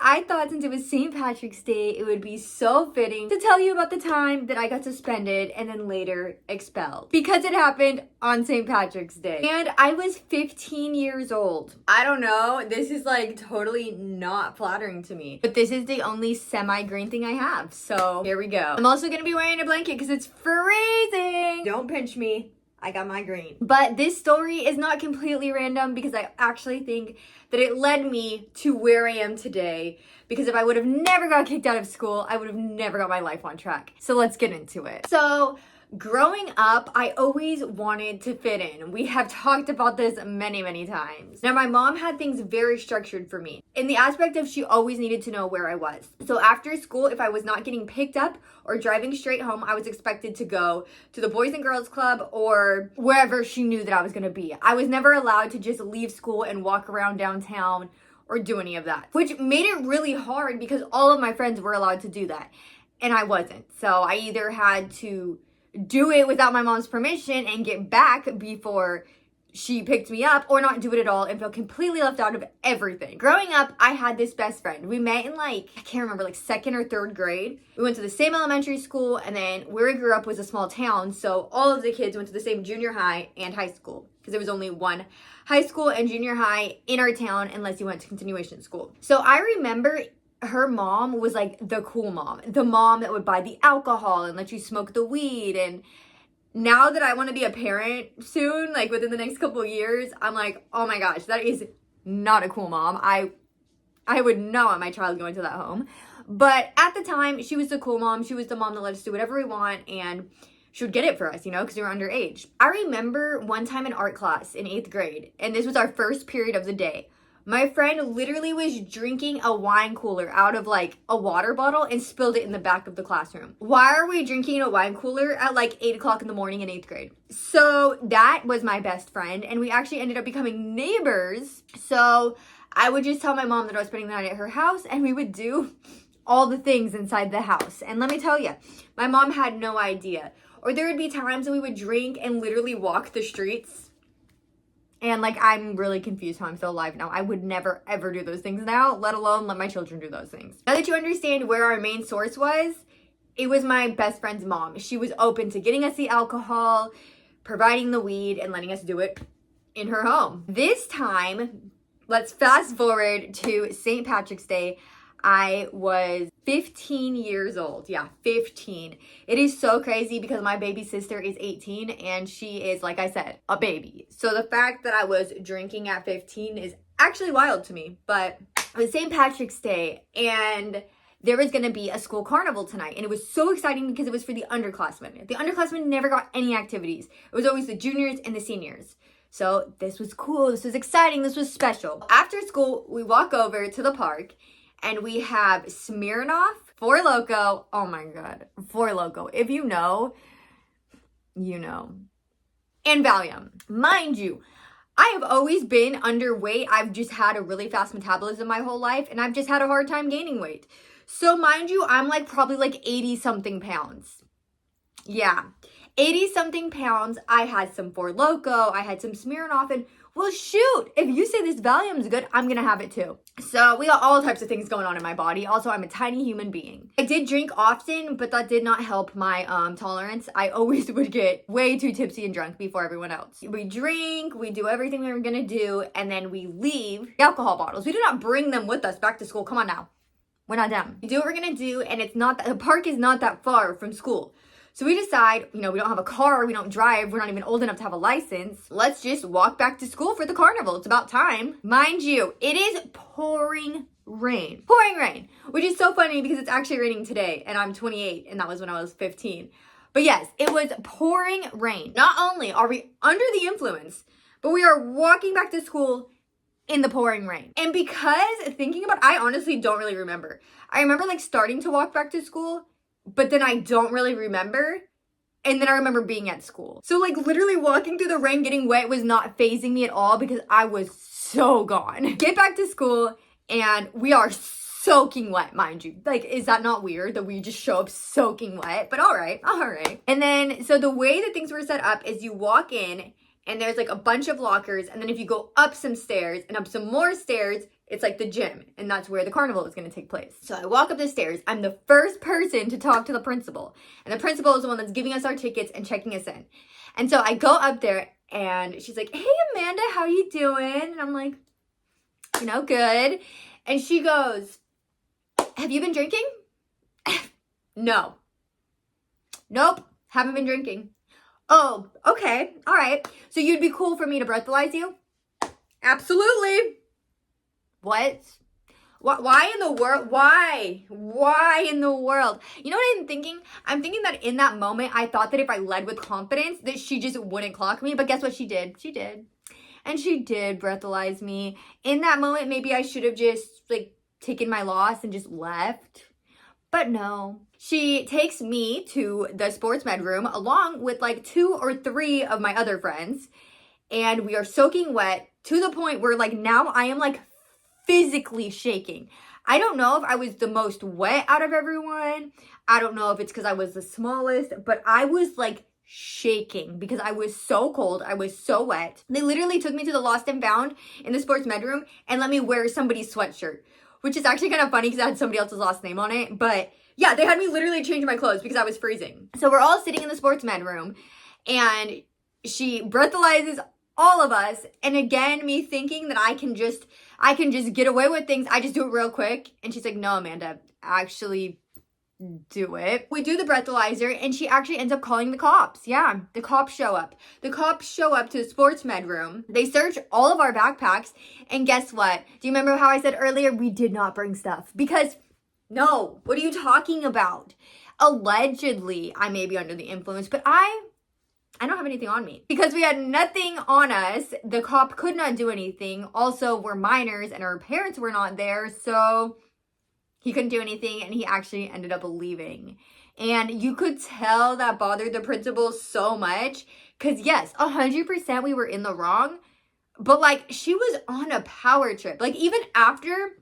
I thought since it was St. Patrick's Day, it would be so fitting to tell you about the time that I got suspended and then later expelled. Because it happened on St. Patrick's Day. And I was 15 years old. I don't know, this is like totally not flattering to me. But this is the only semi-green thing I have, so here we go. I'm also gonna be wearing a blanket because it's freezing. Don't pinch me. I got my green. But this story is not completely random because I actually think that it led me to where I am today. Because if I would have never got kicked out of school, I would have never got my life on track. So let's get into it. So growing up, I always wanted to fit in. We have talked about this many, many times. Now, my mom had things very structured for me in the aspect of she always needed to know where I was. So after school, if I was not getting picked up or driving straight home, I was expected to go to the Boys and Girls Club or wherever she knew that I was gonna be. I was never allowed to just leave school and walk around downtown or do any of that, which made it really hard because all of my friends were allowed to do that and I wasn't. So I either had to do it without my mom's permission and get back before she picked me up, or not do it at all and feel completely left out of everything. Growing up, I had this best friend. We met in like, I can't remember, like 2nd or 3rd grade. We went to the same elementary school, and then where we grew up was a small town, so all of the kids went to the same junior high and high school because there was only one high school and junior high in our town unless you went to continuation school. So I remember her mom was like the cool mom, the mom that would buy the alcohol and let you smoke the weed. And now that I want to be a parent soon, like within the next couple of years, I'm like, oh my gosh, that is not a cool mom. I would not want my child going to that home. But at the time, she was the cool mom. She was the mom that let us do whatever we want, and she would get it for us, you know, because we were underage. I remember one time in art class in 8th grade, and this was our first period of the day. My friend literally was drinking a wine cooler out of like a water bottle and spilled it in the back of the classroom. Why are we drinking a wine cooler at like 8 o'clock in the morning in 8th grade? So that was my best friend, and we actually ended up becoming neighbors. So I would just tell my mom that I was spending the night at her house, and we would do all the things inside the house. And let me tell you, my mom had no idea. Or there would be times that we would drink and literally walk the streets. And like, I'm really confused how I'm still alive now. I would never ever do those things now, let alone let my children do those things. Now that you understand where our main source was, it was my best friend's mom. She was open to getting us the alcohol, providing the weed, and letting us do it in her home. This time, let's fast forward to St. Patrick's Day. I was 15 years old. Yeah, 15. It is so crazy because my baby sister is 18 and she is, like I said, a baby. So the fact that I was drinking at 15 is actually wild to me. But it was St. Patrick's Day and there was going to be a school carnival tonight. And it was so exciting because it was for the underclassmen. The underclassmen never got any activities. It was always the juniors and the seniors. So this was cool. This was exciting. This was special. After school, we walk over to the park. And we have Smirnoff, Four Loko. Oh my God, Four Loko. If you know, you know. And Valium. Mind you, I have always been underweight. I've just had a really fast metabolism my whole life, and I've just had a hard time gaining weight. So mind you, I'm like probably like 80 something pounds. Yeah, 80 something pounds. I had some Four Loko, I had some Smirnoff, and well, shoot, if you say this Valium's good, I'm gonna have it too. So we got all types of things going on in my body. Also, I'm a tiny human being. I did drink often, but that did not help my tolerance. I always would get way too tipsy and drunk before everyone else. We drink, we do everything we were gonna do, and then we leave the alcohol bottles. We do not bring them with us back to school. Come on now, we're not done. We do what we're gonna do, and it's not that, the park is not that far from school. So we decide, you know, we don't have a car, we don't drive, we're not even old enough to have a license. Let's just walk back to school for the carnival. It's about time. Mind you, it is pouring rain. Pouring rain, which is so funny because it's actually raining today and I'm 28 and that was when I was 15. But yes, it was pouring rain. Not only are we under the influence, but we are walking back to school in the pouring rain. And because thinking about, I honestly don't really remember. I remember like starting to walk back to school, but then I don't really remember. And then I remember being at school. So like literally walking through the rain, getting wet was not phasing me at all because I was so gone. Get back to school and we are soaking wet, mind you. Like, is that not weird that we just show up soaking wet? But all right. And then, so the way that things were set up is you walk in and there's like a bunch of lockers. And then if you go up some stairs and up some more stairs, It's like the gym, and that's where the carnival is going to take place. So I walk up the stairs. I'm the first person to talk to the principal, and the principal is the one that's giving us our tickets and checking us in. And so I go up there, and she's like, "Hey, Amanda, how you doing?" And I'm like, good. And she goes, "Have you been drinking?" No. Nope, haven't been drinking. Oh, okay, all right. So you'd be cool for me to breathalyze you? Absolutely. What? Why in the world? Why? Why in the world? You know what I'm thinking? I'm thinking that in that moment, I thought that if I led with confidence, that she just wouldn't clock me. But guess what she did? She did. And she did breathalyze me. In that moment, maybe I should have just, taken my loss and just left. But no. She takes me to the sports med room along with, 2 or 3 of my other friends. And we are soaking wet to the point where, now I am, physically shaking. I don't know if I was the most wet out of everyone. I don't know if it's because I was the smallest, but I was shaking because I was so cold. I was so wet. They literally took me to the lost and found in the sports med room and let me wear somebody's sweatshirt, which is actually kind of funny because I had somebody else's last name on it. But yeah, they had me literally change my clothes because I was freezing. So we're all sitting in the sports med room and she breathalyzes all of us. And again, me thinking that I can just get away with things. I just do it real quick. And she's like, "No, Amanda, actually do it." We do the breathalyzer and she actually ends up calling the cops. Yeah, the cops show up. The cops show up to the sports med room. They search all of our backpacks. And guess what? Do you remember how I said earlier, we did not bring stuff? Because no, what are you talking about? Allegedly, I may be under the influence, but I don't have anything on me. Because we had nothing on us, the cop could not do anything. Also, we're minors and our parents were not there, so he couldn't do anything and he actually ended up leaving. And you could tell that bothered the principal so much. Because yes, 100% we were in the wrong. But she was on a power trip. Even after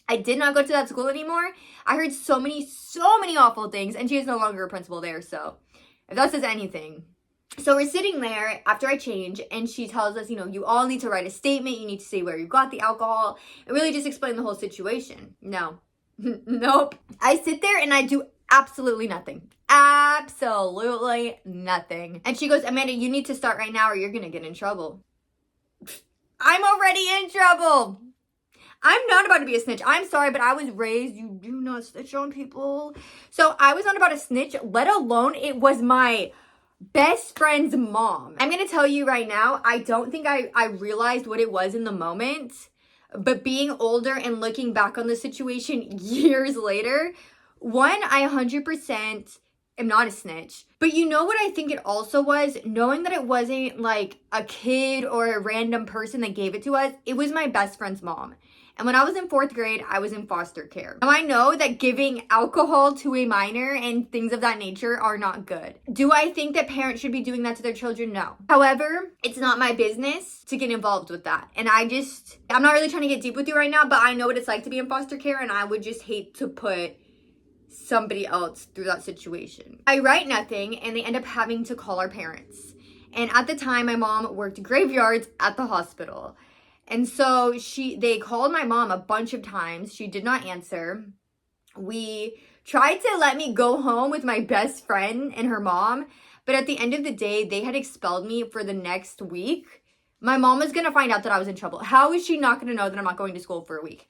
I did not go to that school anymore, I heard so many awful things. And she is no longer a principal there, so if that says anything. So we're sitting there after I change and she tells us, you all need to write a statement. You need to say where you got the alcohol and really just explain the whole situation. No. Nope. I sit there and I do absolutely nothing. Absolutely nothing. And she goes, "Amanda, you need to start right now or you're going to get in trouble." I'm already in trouble. I'm not about to be a snitch. I'm sorry, but I was raised, you do not snitch on people. So I was not about to snitch, let alone it was my best friend's mom. I'm gonna tell you right now, I don't think I realized what it was in the moment, but being older and looking back on the situation years later, one, I 100% am not a snitch. But you know what I think it also was? Knowing that it wasn't a kid or a random person that gave it to us, it was my best friend's mom. And when I was in 4th grade, I was in foster care. Now I know that giving alcohol to a minor and things of that nature are not good. Do I think that parents should be doing that to their children? No. However, it's not my business to get involved with that. And I'm not really trying to get deep with you right now, but I know what it's like to be in foster care and I would just hate to put somebody else through that situation. I write nothing and they end up having to call our parents. And at the time, my mom worked graveyards at the hospital. And so they called my mom a bunch of times. She did not answer. We tried to let me go home with my best friend and her mom. But at the end of the day, they had expelled me for the next week. My mom was going to find out that I was in trouble. How is she not going to know that I'm not going to school for a week?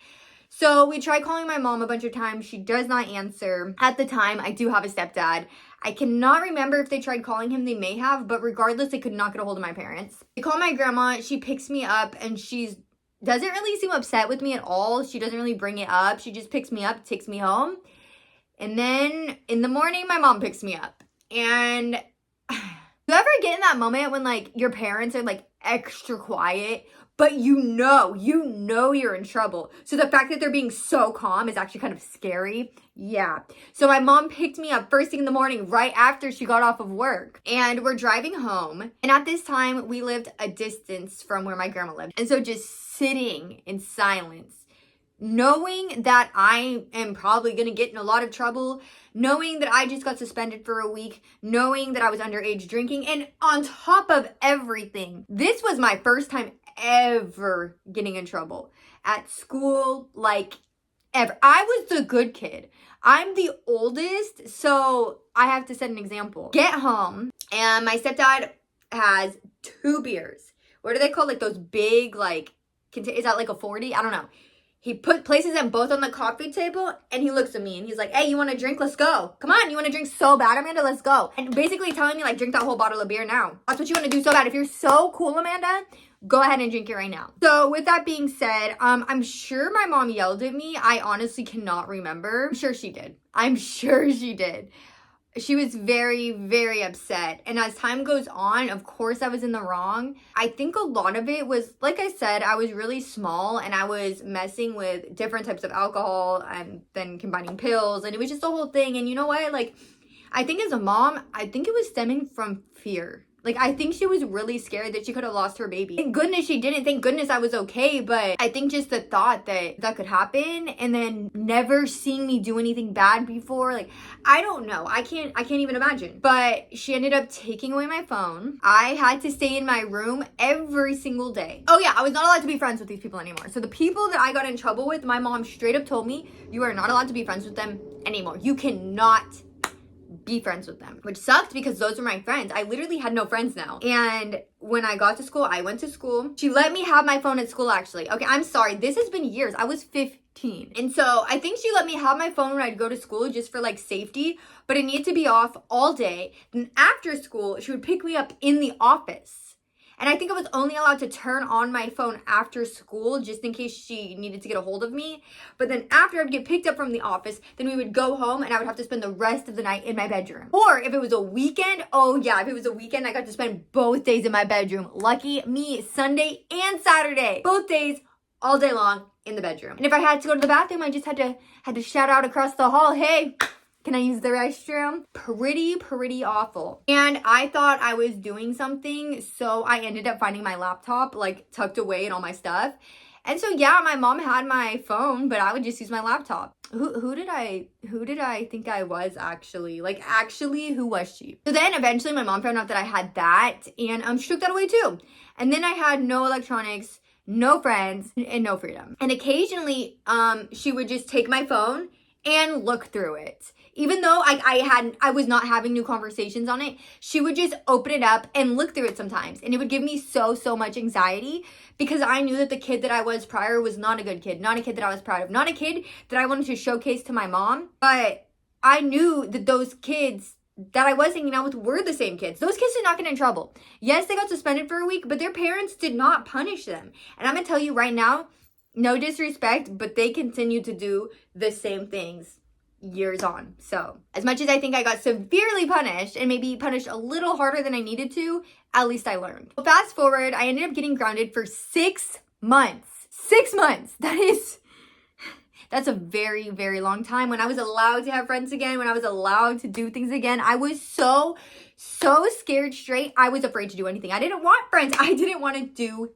So we tried calling my mom a bunch of times. She does not answer. At the time, I do have a stepdad. I cannot remember if they tried calling him. They may have, but regardless, they could not get a hold of my parents. They call my grandma. She picks me up and she doesn't really seem upset with me at all. She doesn't really bring it up. She just picks me up, takes me home. And then in the morning, my mom picks me up. And you ever get in that moment when your parents are extra quiet, but you know you're in trouble. So the fact that they're being so calm is actually kind of scary. Yeah. So my mom picked me up first thing in the morning, right after she got off of work. And we're driving home. And at this time, we lived a distance from where my grandma lived. And so just sitting in silence, knowing that I am probably going to get in a lot of trouble, knowing that I just got suspended for a week, knowing that I was underage drinking, and on top of everything, this was my first time ever getting in trouble. at school like ever. I was the good kid. I'm the oldest, so I have to set an example. Get home, and my stepdad has 2 beers. What are they called? Like those big, like, is that like a 40? I don't know. He places them both on the coffee table, and he looks at me and he's like, hey, you want a drink? Let's go. Come on, you want to drink so bad, Amanda? Let's go. And basically telling me, like, drink that whole bottle of beer now. That's what you want to do so bad. If you're so cool, Amanda, go ahead and drink it right now. So with that being said, I'm sure my mom yelled at me. I honestly cannot remember. I'm sure she did. I'm sure she did. She was very, very upset. And as time goes on, of course I was in the wrong. I think a lot of it was, like I said, I was really small and I was messing with different types of alcohol and then combining pills. And it was just the whole thing. And you know what? Like, I think as a mom, I think it was stemming from fear. Like, I think she was really scared that she could have lost her baby. Thank goodness she didn't. Thank goodness I was okay. But I think just the thought that that could happen and then never seeing me do anything bad before, like, I don't know. I can't even imagine. But she ended up taking away my phone. I had to stay in my room every single day. Oh yeah, I was not allowed to be friends with these people anymore. So the people that I got in trouble with, my mom straight up told me, you are not allowed to be friends with them anymore. You cannot be friends with them, which sucked because those were my friends. I literally had no friends now. And when I got to school, I went to school. She let me have my phone at school, actually. Okay, I'm sorry. This has been years. I was 15. And so I think she let me have my phone when I'd go to school just for like safety, but it needed to be off all day. Then after school, she would pick me up in the office. And I think I was only allowed to turn on my phone after school just in case she needed to get a hold of me. But then after I'd get picked up from the office, then we would go home and I would have to spend the rest of the night in my bedroom. Or if it was a weekend, oh yeah, if it was a weekend, I got to spend both days in my bedroom. Lucky me, Sunday and Saturday. Both days, all day long in the bedroom. And if I had to go to the bathroom, I just had to shout out across the hall, hey, can I use the restroom? Pretty awful. And I thought I was doing something, so I ended up finding my laptop like tucked away and all my stuff. And so yeah, my mom had my phone, but I would just use my laptop. Who did I think I was actually? Like, actually, who was she? So then eventually my mom found out that I had that, and she took that away too. And then I had no electronics, no friends, and no freedom. And occasionally she would just take my phone and look through it. Even though I was not having new conversations on it, she would just open it up and look through it sometimes. And it would give me so much anxiety because I knew that the kid that I was prior was not a good kid, not a kid that I was proud of, not a kid that I wanted to showcase to my mom. But I knew that those kids that I was hanging out with were the same kids. Those kids did not get in trouble. Yes, they got suspended for a week, but their parents did not punish them. And I'm gonna tell you right now, no disrespect, but they continue to do the same things years on. So as much as I think I got severely punished and maybe punished a little harder than I needed to, at least I learned. Well, fast forward, I ended up getting grounded for 6 months. 6 months. That's a very long time. When I was allowed to have friends again, when I was allowed to do things again, I was so scared straight. I was afraid to do anything. I didn't want friends. I didn't want to do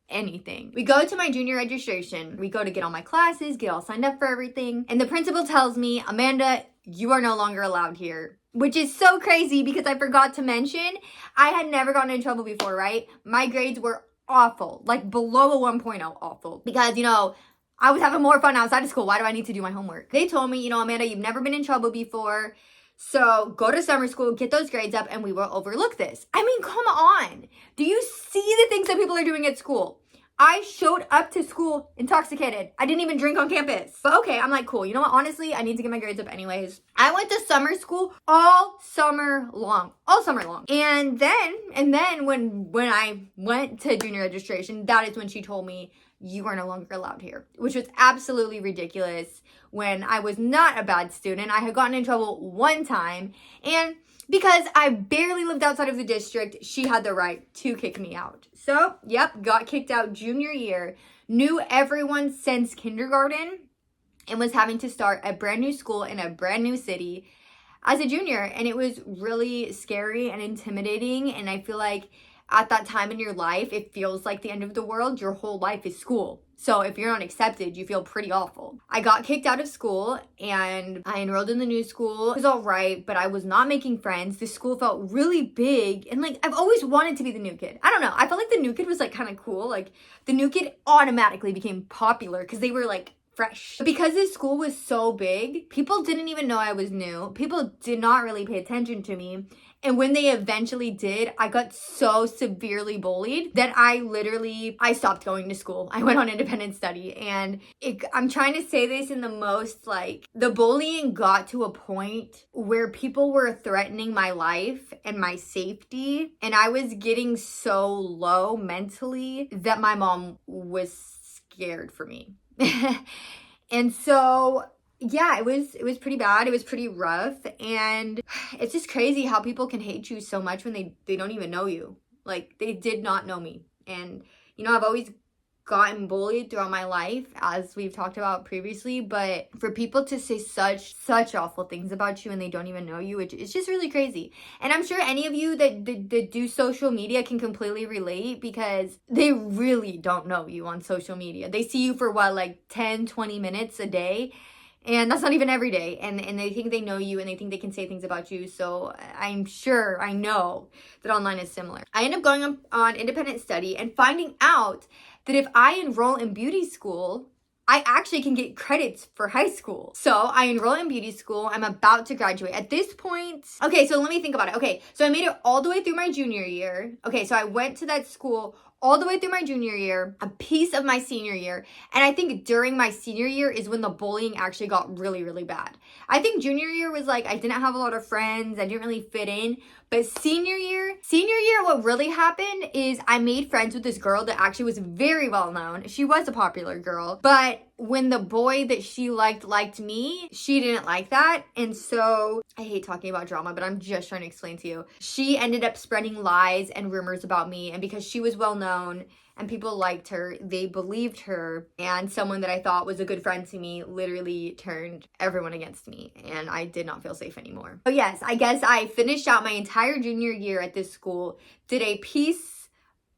anything. We go to my junior registration. We go to get all my classes, get all signed up for everything. And the principal tells me, Amanda, you are no longer allowed here. Which is so crazy because I forgot to mention, I had never gotten in trouble before, right? My grades were awful, like below a 1.0 awful. Because, you know, I was having more fun outside of school. Why do I need to do my homework? They told me, you know, Amanda, you've never been in trouble before. So go to summer school, get those grades up, and we will overlook this. I mean, come on. Do you see the things that people are doing at school? I showed up to school intoxicated. I didn't even drink on campus. But okay, I'm like, cool. You know what? Honestly, I need to get my grades up anyways. I went to summer school all summer long. And then when I went to junior registration, that is when she told me, you are no longer allowed here, which was absolutely ridiculous when I was not a bad student. I had gotten in trouble one time, and because I barely lived outside of the district, she had the right to kick me out. So, yep, got kicked out junior year, knew everyone since kindergarten, and was having to start a brand new school in a brand new city as a junior. And it was really scary and intimidating, and I feel like at that time in your life, it feels like the end of the world. Your whole life is school. So if you're not accepted, you feel pretty awful. I got kicked out of school and I enrolled in the new school. It was all right, but I was not making friends. The school felt really big and like I've always wanted to be the new kid. I don't know. I felt like the new kid was like kind of cool. Like the new kid automatically became popular because they were like fresh. But because this school was so big, people didn't even know I was new. People did not really pay attention to me. And when they eventually did, I got so severely bullied that I stopped going to school. I went on independent study. And I'm trying to say this in the most like, the bullying got to a point where people were threatening my life and my safety. And I was getting so low mentally that my mom was scared for me. And so yeah, it was pretty bad. It was pretty rough. And it's just crazy how people can hate you so much when they don't even know you. Like, they did not know me. And, you know, I've always gotten bullied throughout my life, as we've talked about previously. But for people to say such awful things about you and they don't even know you, it's just really crazy. And I'm sure any of you that do social media can completely relate, because they really don't know you on social media. They see you for what, like 10, 20 minutes a day. And that's not even every day. And they think they know you and they think they can say things about you. So I know that online is similar. I ended up going on independent study and finding out that if I enroll in beauty school, I actually can get credits for high school. So I enroll in beauty school. I'm about to graduate. At this point, okay, so let me think about it. Okay, so I made it all the way through my junior year. Okay, so I went to that school all the way through my junior year, a piece of my senior year. And I think during my senior year is when the bullying actually got really, really bad. I think junior year was like, I didn't have a lot of friends. I didn't really fit in. But senior year, what really happened is I made friends with this girl that actually was very well known. She was a popular girl. But when the boy that she liked me, she didn't like that. And so, I hate talking about drama, but I'm just trying to explain to you. She ended up spreading lies and rumors about me. And because she was well known and people liked her, they believed her. And someone that I thought was a good friend to me literally turned everyone against me. And I did not feel safe anymore. So yes, I guess I finished out my entire junior year at this school, did a piece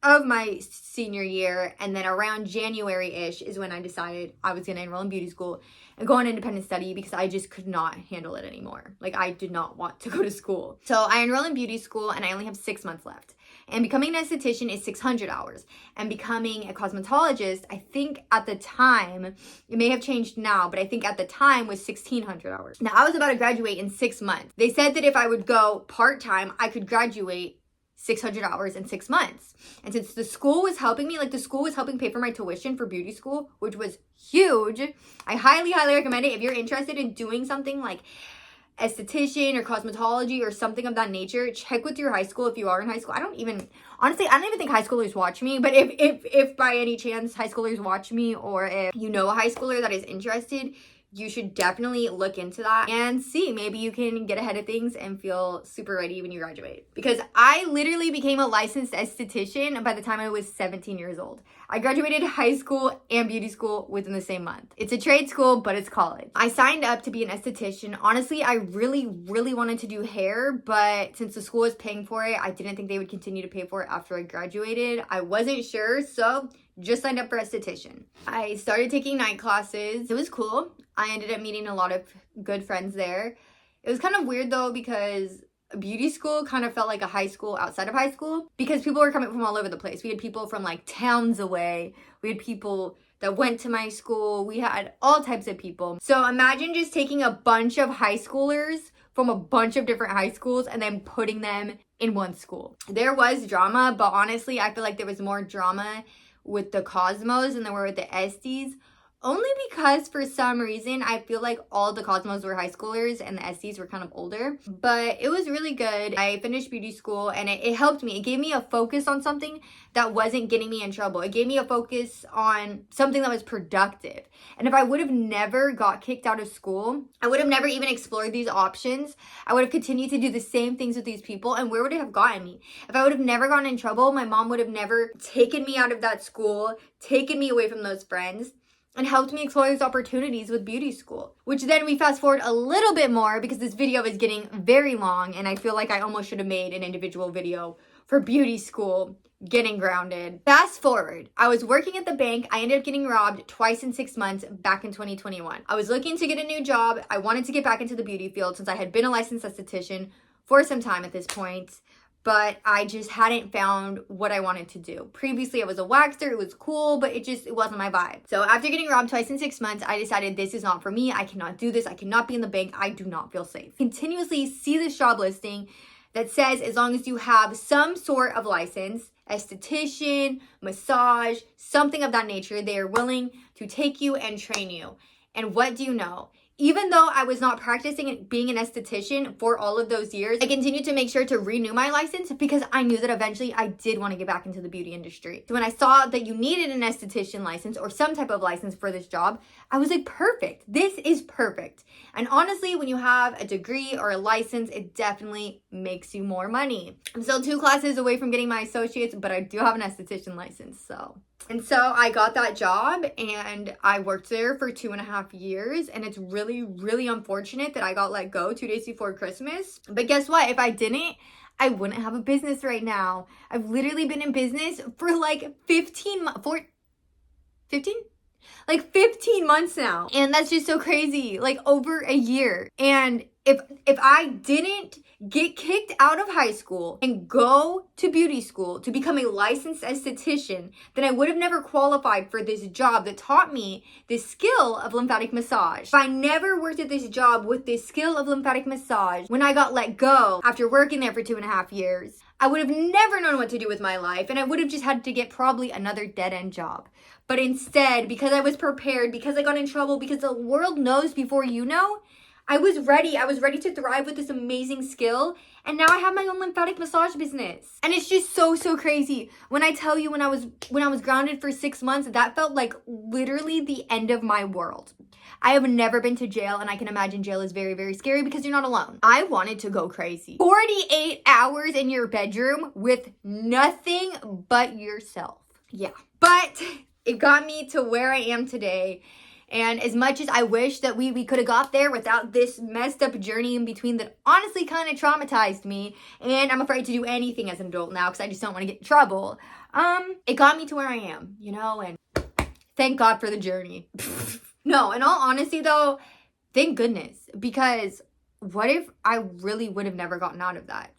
of my senior year, and then around January-ish is when I decided I was going to enroll in beauty school and go on independent study, because I just could not handle it anymore. Like, I did not want to go to school. So I enrolled in beauty school and I only have 6 months left. And becoming an esthetician is 600 hours. And becoming a cosmetologist, I think at the time, it may have changed now, but I think at the time was 1,600 hours. Now, I was about to graduate in 6 months. They said that if I would go part-time, I could graduate 600 hours in 6 months. And since the school was helping me, like the school was helping pay for my tuition for beauty school, which was huge. I highly, highly recommend it. If you're interested in doing something like esthetician or cosmetology or something of that nature, check with your high school if you are in high school. Honestly, I don't even think high schoolers watch me, but if by any chance high schoolers watch me, or if you know a high schooler that is interested, you should definitely look into that and see. Maybe you can get ahead of things and feel super ready when you graduate. Because I literally became a licensed esthetician by the time I was 17 years old. I graduated high school and beauty school within the same month. It's a trade school, but it's college. I signed up to be an esthetician. Honestly, I really, really wanted to do hair, but since the school was paying for it, I didn't think they would continue to pay for it after I graduated. I wasn't sure, so just signed up for esthetician. I started taking night classes. It was cool. I ended up meeting a lot of good friends there. It was kind of weird though, because beauty school kind of felt like a high school outside of high school, because people were coming from all over the place. We had people from like towns away. We had people that went to my school. We had all types of people. So imagine just taking a bunch of high schoolers from a bunch of different high schools and then putting them in one school. There was drama, but honestly, I feel like there was more drama with the Cosmos than there were with the Esties. Only because for some reason, I feel like all the Cosmos were high schoolers and the Esties were kind of older. But it was really good. I finished beauty school and it helped me. It gave me a focus on something that wasn't getting me in trouble. It gave me a focus on something that was productive. And if I would have never got kicked out of school, I would have never even explored these options. I would have continued to do the same things with these people. And where would it have gotten me? If I would have never gotten in trouble, my mom would have never taken me out of that school, taken me away from those friends, and helped me explore these opportunities with beauty school. Which then we fast forward a little bit more, because this video is getting very long and I feel like I almost should have made an individual video for beauty school getting grounded. Fast forward, I was working at the bank. I ended up getting robbed twice in 6 months back in 2021. I was looking to get a new job. I wanted to get back into the beauty field since I had been a licensed esthetician for some time at this point, but I just hadn't found what I wanted to do. Previously, I was a waxer. It was cool, but it wasn't my vibe. So after getting robbed twice in 6 months, I decided this is not for me. I cannot do this. I cannot be in the bank. I do not feel safe. Continuously see this job listing that says as long as you have some sort of license, esthetician, massage, something of that nature, they are willing to take you and train you. And what do you know? Even though I was not practicing being an esthetician for all of those years, I continued to make sure to renew my license because I knew that eventually I did want to get back into the beauty industry. So when I saw that you needed an esthetician license or some type of license for this job, I was like, perfect. This is perfect. And honestly, when you have a degree or a license, it definitely makes you more money. I'm still 2 classes away from getting my associates, but I do have an esthetician license, so. And so I got that job and I worked there for 2.5 years, and it's really, really unfortunate that I got let go 2 days before Christmas. But guess what? If I didn't, I wouldn't have a business right now. I've literally been in business for like 15 months now. And that's just so crazy. Like over a year. And if I didn't get kicked out of high school and go to beauty school to become a licensed esthetician, then I would have never qualified for this job that taught me this skill of lymphatic massage. If I never worked at this job with this skill of lymphatic massage, when I got let go after working there for 2.5 years, I would have never known what to do with my life, and I would have just had to get probably another dead-end job. But instead, because I was prepared, because I got in trouble, because the world knows before you know, I was ready. I was ready to thrive with this amazing skill. And now I have my own lymphatic massage business. And it's just so, so crazy. When I tell you when I was grounded for 6 months, that felt like literally the end of my world. I have never been to jail, and I can imagine jail is very, very scary because you're not alone. I wanted to go crazy. 48 hours in your bedroom with nothing but yourself. Yeah. But it got me to where I am today. And as much as I wish that we could have got there without this messed up journey in between that honestly kind of traumatized me, and I'm afraid to do anything as an adult now because I just don't want to get in trouble, it got me to where I am, you know, and thank God for the journey. No, in all honesty though, thank goodness, because what if I really would have never gotten out of that?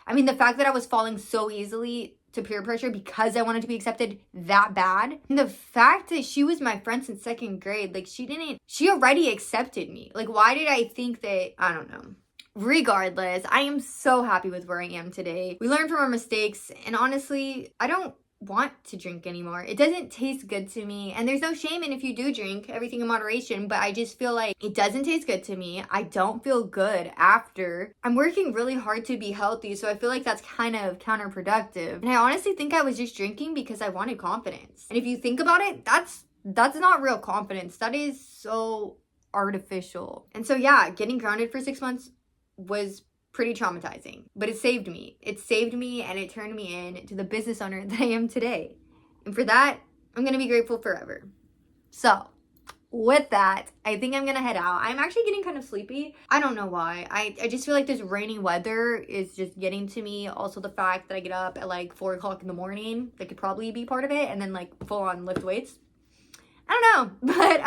I mean, the fact that I was falling so easily to peer pressure because I wanted to be accepted that bad. And the fact that she was my friend since 2nd grade, like she already accepted me. Like, why did I think that, I don't know. Regardless, I am so happy with where I am today. We learned from our mistakes, and honestly, I don't want to drink anymore. It doesn't taste good to me, and there's no shame in if you do drink, everything in moderation, but I just feel like it doesn't taste good to me. I don't feel good after. I'm working really hard to be healthy, so I feel like that's kind of counterproductive. And I honestly think I was just drinking because I wanted confidence. And if you think about it, that's not real confidence. That is so artificial. And so yeah, getting grounded for 6 months was pretty traumatizing, but it saved me. It saved me, and it turned me into the business owner that I am today. And for that, I'm going to be grateful forever. So with that, I think I'm going to head out. I'm actually getting kind of sleepy. I don't know why. I just feel like this rainy weather is just getting to me. Also the fact that I get up at like 4 o'clock in the morning, that could probably be part of it. And then like full on lift weights. I don't know, but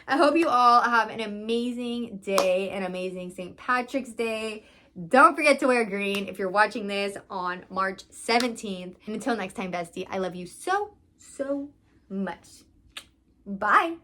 I hope you all have an amazing day, an amazing St. Patrick's Day. Don't forget to wear green if you're watching this on March 17th. And until next time, bestie, I love you so, so much. Bye.